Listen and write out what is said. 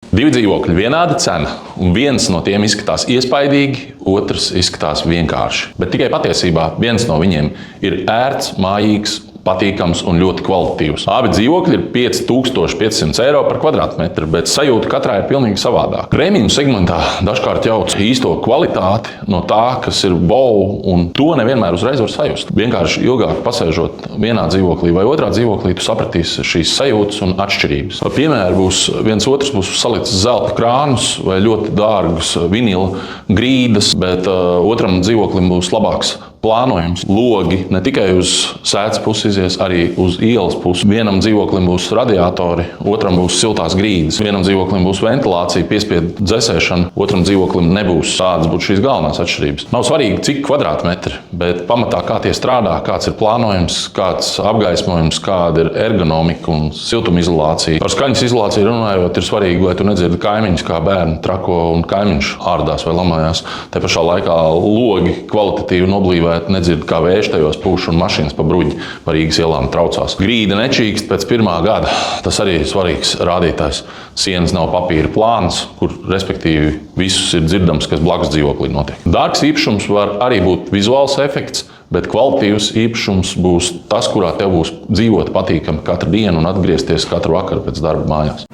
Divi dzīvokļi, vienāda cena, un viens no tiem izskatās iespaidīgi, otrs izskatās vienkārši. Bet tikai patiesībā viens no viņiem ir ērts, mājīgs, patīkams un ļoti kvalitatīvs. Abi dzīvokļi ir 5500 eiro par kvadrātmetru, bet sajūta katrā ir pilnīgi savādāka. Prēmiju segmentā dažkārt jauc īsto kvalitāti no tā, kas ir wow, un to nevienmēr uzreiz var sajust. Vienkārši ilgāk pasēžot vienā dzīvoklī vai otrā dzīvoklī, tu sapratīsi šīs sajūtas un atšķirības. Piemēram, viens otrs būs salicis zelta krānus vai ļoti dārgus vinila grīdas, bet otram dzīvoklim būs labāks plānojums. Logi ne tikai uz sēdes pusi izies, arī uz ielas pusi. Vienam dzīvoklim būs radiatori, otram būs siltās grīdas. Vienam dzīvoklim būs ventilācija, piespiedu dzēsēšana, otram dzīvoklim nebūs. Tādas būtu šīs galvenās atšķirības. Nav svarīgi, cik kvadrātmetri, bet pamatā kā tie strādā, kāds ir plānojums, kāds apgaismojums, kāda ir ergonomika un siltumizolācija. Par skaņas izolāciju runājot, ir svarīgi, lai tu nedzirdi kaimiņus, kā bērni trako un kaimiņš ārdās vai lamājās. Te pašā laikā logi kvalitatīvi noblīvē. Nedzird, kā vējš tajos pūš un mašīnas pa bruģi par Rīgas ielām traucās. Grīda nečīkst pēc pirmā gada. Tas arī ir svarīgs rādītājs. Sienas nav papīra plāns, kur respektīvi visus ir dzirdams, kas blakus dzīvoklī notiek. Dārgs īpašums var arī būt vizuāls efekts, bet kvalitatīvs īpašums būs tas, kurā tev būs dzīvot patīkami katru dienu un atgriezties katru vakaru pēc darba mājās.